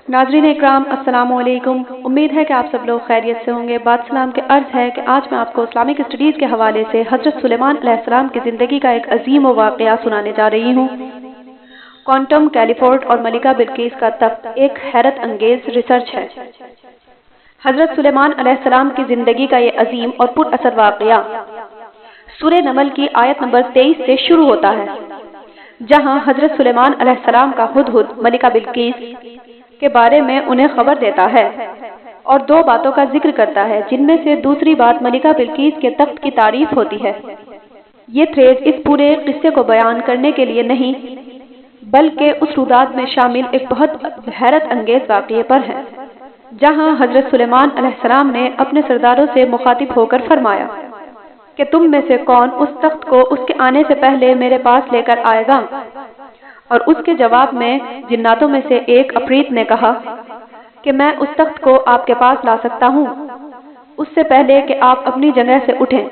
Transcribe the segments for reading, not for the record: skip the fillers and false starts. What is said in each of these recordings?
नाज़रीन इकराम अस्सलाम वालेकुम। उम्मीद है कि आप सब लोग खैरियत से होंगे। बात सलाम के अर्ज़ है कि आज मैं आपको इस्लामिक स्टडीज़ के हवाले से हज़रत सुलेमान अलैहिस्सलाम की ज़िंदगी का एक अजीम वाक़या सुनाने जा रही हूँ। क्वांटम, कैलिफोर्ट और मलिका बिल्किस का तख्त एक हैरत अंगेज रिसर्च है। हज़रत सुलेमान अलैहिस्सलाम की ज़िंदगी का ये अजीम और पुरअसर वाक़या सूरह नमल की आयत नंबर 23 से शुरू होता है, जहाँ हज़रत सुलेमान अलैहिस्सलाम का हुदहुद मलिका बिल्किस के बारे में उन्हें खबर देता है और दो बातों का जिक्र करता है, जिनमें से दूसरी बात मलिका बिल्किस के तख्त की तारीफ होती है। ये थ्रेड इस पूरे किस्से को बयान करने के लिए नहीं, बल्कि उस रुदात में शामिल एक बहुत हैरत अंगेज वाक़ये पर है, जहाँ हज़रत सुलेमान अलैहिस्सलाम ने अपने सरदारों से मुखातिब होकर फरमाया कि तुम में से कौन उस तख्त को उसके आने से पहले मेरे पास लेकर आएगा। और उसके जवाब में जिन्नातों में से एक अफरीत ने कहा कि मैं उस तख्त को आपके पास ला सकता हूँ, उससे पहले कि आप अपनी जगह से उठें,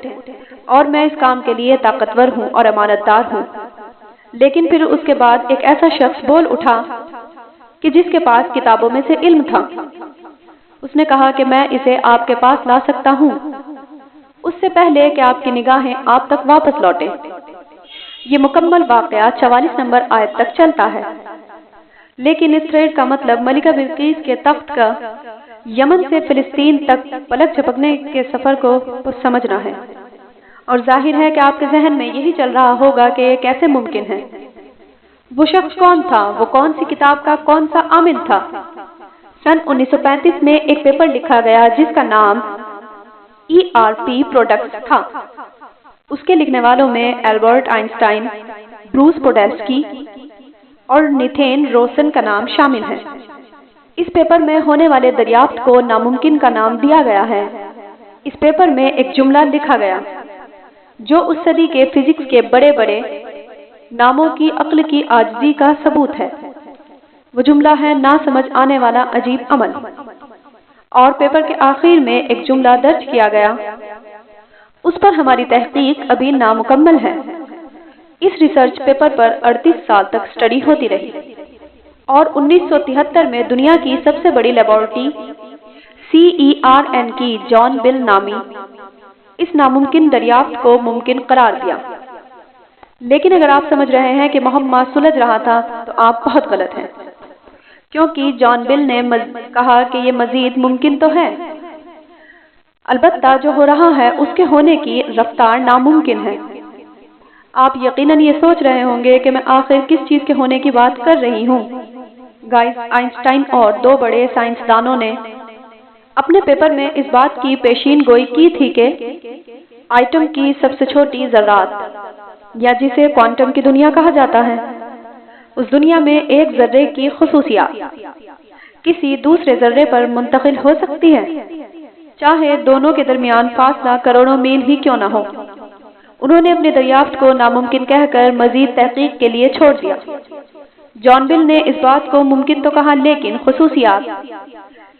और मैं इस काम के लिए ताकतवर हूँ और अमानतदार हूँ। लेकिन फिर उसके बाद एक ऐसा शख्स बोल उठा कि जिसके पास किताबों में से इल्म था। उसने कहा कि मैं इसे आपके पास ला सकता हूँ, उससे पहले कि आपकी निगाहें आप तक वापस लौटें। ये मुकम्मल वाक़या 44 नंबर आयत तक चलता है। लेकिन इस थ्रेड का मतलब मलिका बिल्किस के तख्त का यमन से फिलिस्तीन तक पलक झपकने के सफ़र को समझना है। और जाहिर है कि आपके जहन में यही चल रहा होगा कि ये कैसे मुमकिन है। वो शख्स कौन था? वो कौन सी किताब का कौन सा आमिल था? सन 1935 में एक पेपर लिखा गया जिसका नाम ERP प्रोडक्ट्स था। उसके लिखने वालों में एल्बर्ट आइंस्टाइन, ब्रूस पोडेल्स्की और नीथेन रोसन का नाम शामिल है। इस पेपर में होने वाले दरियाफ्त को नामुमकिन का नाम दिया गया है। इस पेपर में एक जुमला लिखा गया जो उस सदी के फिजिक्स के बड़े बड़े नामों की अक्ल की आजिज़ी का सबूत है। वो जुमला है ना समझ आने वाला अजीब अमल। और पेपर के आखिर में एक जुमला दर्ज किया गया, उस पर हमारी तहकीक अभी नामुकम्मल है। इस रिसर्च पेपर पर 38 साल तक स्टडी होती रही और 1973 में दुनिया की सबसे बड़ी लेबोरेटरी CERN की जॉन बिल नामी इस नामुमकिन दरियाफ्त को मुमकिन करार दिया। लेकिन अगर आप समझ रहे हैं कि मोहम्मद सुलझ रहा था, तो आप बहुत गलत हैं, क्योंकि जॉन बिल ने कहा कि ये मजीद मुमकिन तो है, अलबत्ता जो हो रहा है उसके होने की रफ्तार नामुमकिन है। आप यकीनन ये सोच रहे होंगे कि मैं आखिर किस चीज़ के होने की बात कर रही हूँ। गाइस, आइंस्टाइन और दो बड़े साइंसदानों ने अपने पेपर में इस बात की पेशीन गोई की थी कि आइटम की सबसे छोटी ज़र्रात, या जिसे क्वांटम की दुनिया कहा जाता है, उस दुनिया में एक ज़र्रे की खुसूसियात किसी दूसरे ज़र्रे पर मुंतकिल हो सकती है, चाहे दोनों के दरमियान फासला करोड़ों मील ही क्यों न हो। उन्होंने अपने दरियाफ्त को नामुमकिन कहकर मजीद तहकीक के लिए छोड़ दिया। जॉन बिल ने इस बात को मुमकिन तो कहा, लेकिन खुसूसियात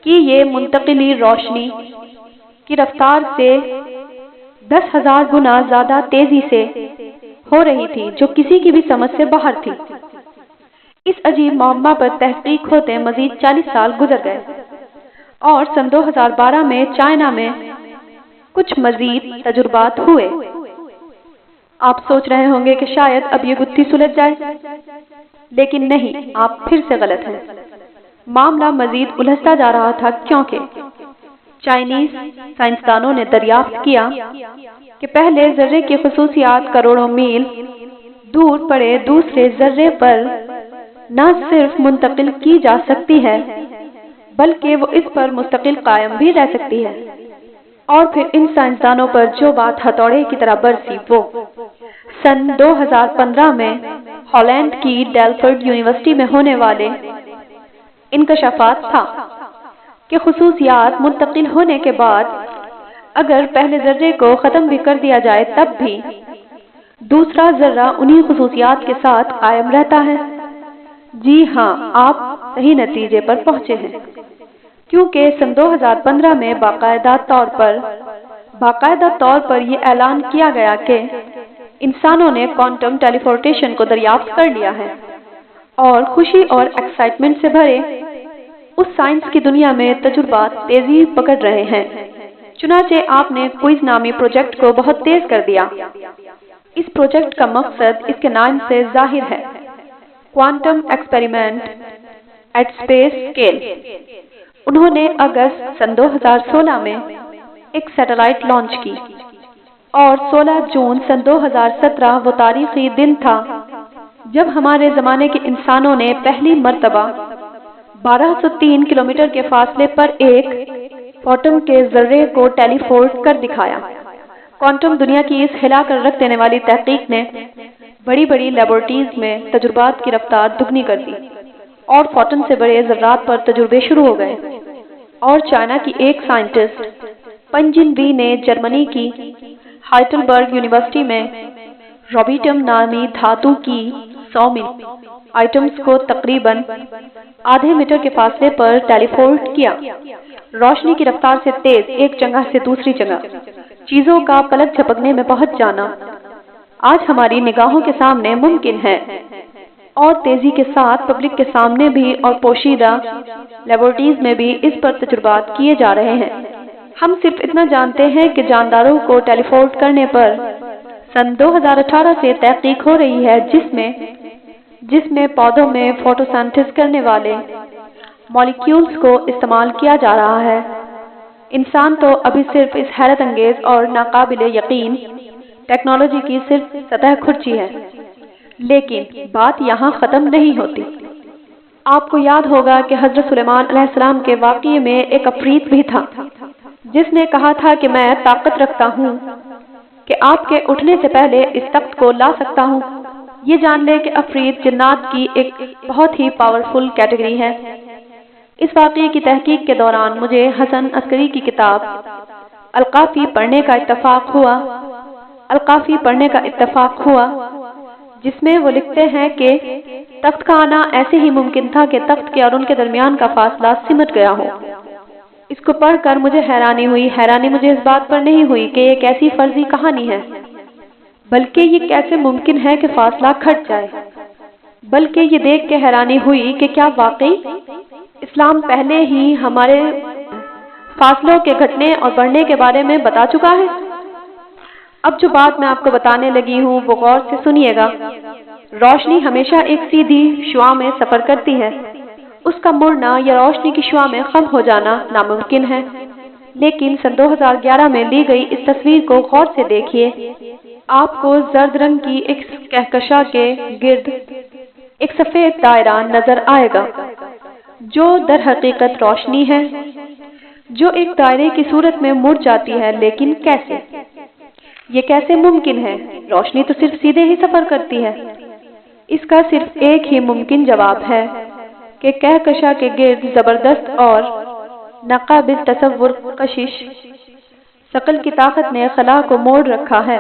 कि ये मुंतकिली रोशनी की रफ्तार से 10,000 गुना ज़्यादा तेजी से हो रही थी, जो किसी की भी समझ से बाहर थी। इस अजीब मामला पर तहकीक होते मजीद 40 साल गुजर गए और सन 2012 में चाइना में कुछ मजीद तजुर्बात हुए। आप सोच रहे होंगे कि शायद अब ये गुत्थी सुलझ जाए, लेकिन नहीं, आप फिर से गलत हैं। मामला मजीद उलझता जा रहा था, क्योंकि चाइनीज साइंसदानों ने दरियाफ्त किया कि पहले जर्रे की खुसूसियात करोड़ों मील दूर पड़े दूसरे जर्रे पर न सिर्फ मुंतकिल की जा सकती है, बल्कि वो इस पर मुस्तकिल कायम भी रह सकती है। और फिर इन साइंसदानों पर जो बात हथौड़े की तरह बरसी, वो सन 2015 में हॉलैंड की डेलफोर्ड यूनिवर्सिटी में होने वाले इंकशाफात था कि खुसूसियात मुंतकिल होने के बाद अगर पहले जर्रे को ख़त्म भी कर दिया जाए, तब भी दूसरा जर्रा उन्हीं खुसूसियात के साथ कायम रहता है। जी हाँ, आप सही नतीजे पर पहुंचे हैं, क्योंकि सन 2015 में बाकायदा तौर पर यह ऐलान किया गया कि इंसानों ने क्वांटम टेलीपोर्टेशन को दरियाफ्त कर लिया है और खुशी और एक्साइटमेंट से भरे उस साइंस की दुनिया में तजुर्बात तेजी पकड़ रहे हैं। चुनाचे आपने क्विज नामी प्रोजेक्ट को बहुत तेज कर दिया। इस प्रोजेक्ट का मकसद इसके नाम से जाहिर है, quantum experiment at space scale. उन्होंने अगस्त सन 2016 में एक सैटेलाइट लॉन्च की और 16 जून सन 2017 वो तारीखी दिन था जब हमारे ज़माने के इंसानों ने पहली मर्तबा 1203 किलोमीटर के फासले पर एक फोटन के जर्रे को टेलीपोर्ट कर दिखाया। क्वांटम दुनिया की इस हिला कर रख देने वाली तहकीक ने बड़ी बड़ी लेबोरेटरीज में तजुर्बात की रफ्तार दुगनी कर दी और फोटन से बड़े ज़र्रात पर तजुर्बे शुरू हो गए। और चाइना की एक साइंटिस्ट पंजिन वी ने जर्मनी की हाइडेलबर्ग यूनिवर्सिटी में रोबियम नामी धातु की 100 मिली आइटम्स को तकरीबन आधे मीटर के फासले पर टेलीपोर्ट किया। रोशनी की रफ्तार से तेज एक जगह से दूसरी जगह चीजों का पलक झपकने में पहुंच जाना आज हमारी निगाहों के सामने मुमकिन है और तेजी के साथ पब्लिक के सामने भी और पोशीदा लेबोरेटरीज में भी इस पर तजुर्बात किए जा रहे हैं। हम सिर्फ इतना जानते हैं कि जानदारों को टेलीपोर्ट करने पर सन 2018 से तहकीक हो रही है जिसमें पौधों में फोटोसिंथेसिस करने वाले मॉलिक्यूल्स को इस्तेमाल किया जा रहा है। इंसान तो अभी सिर्फ इस हैरत अंगेज और नाकाबिले यकीन टेक्नोलॉजी की सिर्फ सतह खुर्ची है, लेकिन बात यहाँ ख़त्म नहीं होती। आपको याद होगा कि हज़रत सुलेमान अलैहिस्सलाम के वाक़ये में एक अफरीत भी था जिसने कहा था कि मैं ताकत रखता हूँ कि आपके उठने से पहले इस तख्त को ला सकता हूँ। ये जान ले कि अफरीत जिन्नात की एक बहुत ही पावरफुल कैटेगरी है। इस वाक़ये की तहकीक के दौरान मुझे हसन अस्करी की किताब अल-काफ़ी पढ़ने का इत्तफ़ाक़ हुआ जिसमें वो लिखते हैं कि तख्त का आना ऐसे ही मुमकिन था कि तख्त के और उनके दरमियान का फासला सिमट गया हो। इसको पढ़कर मुझे हैरानी हुई। हैरानी मुझे इस बात पर नहीं हुई कि एक ऐसी फर्जी कहानी है, बल्कि ये कैसे मुमकिन है कि फासला घट जाए, बल्कि ये देख के हैरानी हुई कि क्या वाकई इस्लाम पहले ही हमारे फासलों के घटने और बढ़ने के बारे में बता चुका है। अब जो बात मैं आपको बताने लगी हूँ वो गौर से सुनिएगा। रोशनी हमेशा एक सीधी शुआ में सफर करती है। उसका मुड़ना या रोशनी की शुआ में खम हो जाना नामुमकिन है, लेकिन सन 2011 में ली गई इस तस्वीर को गौर से देखिए। आपको जर्द रंग की एक कहकशा के गिर्द एक सफेद दायरा नजर आएगा जो दर हकीकत रोशनी है, जो एक दायरे की सूरत में मुड़ जाती है। लेकिन कैसे? ये कैसे मुमकिन है? रोशनी तो सिर्फ सीधे ही सफर करती है। इसका सिर्फ एक ही मुमकिन जवाब है कि कहकशा के गिर्द जबरदस्त और नाकाबिल तसव्वुर कशिश शकल की ताकत ने खला को मोड़ रखा है,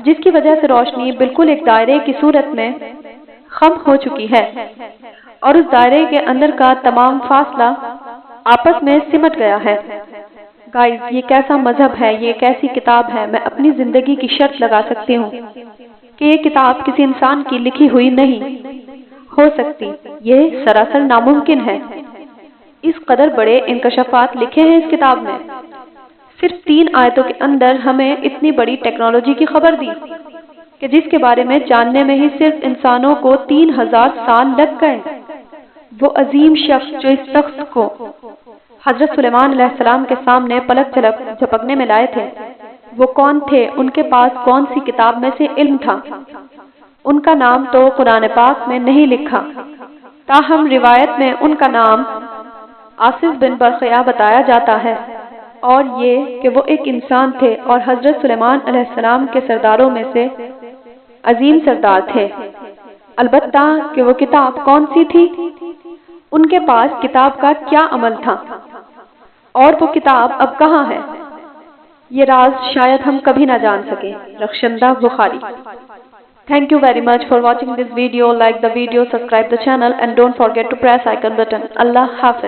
जिसकी वजह से रोशनी बिल्कुल एक दायरे की सूरत में खम हो चुकी है और उस दायरे के अंदर का तमाम फासला आपस में सिमट गया है। गाइस, ये कैसा मजहब है, ये कैसी किताब है। मैं अपनी जिंदगी की शर्त लगा सकती हूँ कि ये किताब किसी इंसान की लिखी हुई नहीं हो सकती। ये सरासर नामुमकिन है। इस कदर बड़े इंकशाफात लिखे हैं इस किताब में। सिर्फ 3 आयतों के अंदर हमें इतनी बड़ी टेक्नोलॉजी की खबर दी कि जिसके बारे में जानने में ही सिर्फ इंसानों को 3000 साल लग गए। वो अजीम शख्स जो इस तख्त को हजरत सुलेमान अलैहिस्सलाम के सामने पलक झपकने में लाए थे, वो कौन थे? उनके पास कौन सी किताब में से इल्म था? उनका नाम तो कुरान पाक में नहीं लिखा, ताहम रिवायत में उनका नाम आसिफ बिन बरखया बताया जाता है, और ये कि वो एक इंसान थे और हजरत सुलेमान अलैहिस्सलाम के सरदारों में से अजीम सरदार थे। अलबत्ता कि वो किताब कौन सी थी, उनके पास किताब का क्या अमल था और वो किताब अब कहाँ है, ये राज शायद हम कभी ना जान सके। रखशंदा Bukhari. Thank you very much for watching this video. Like the video, subscribe the channel and don't forget to press icon button. Allah Hafiz.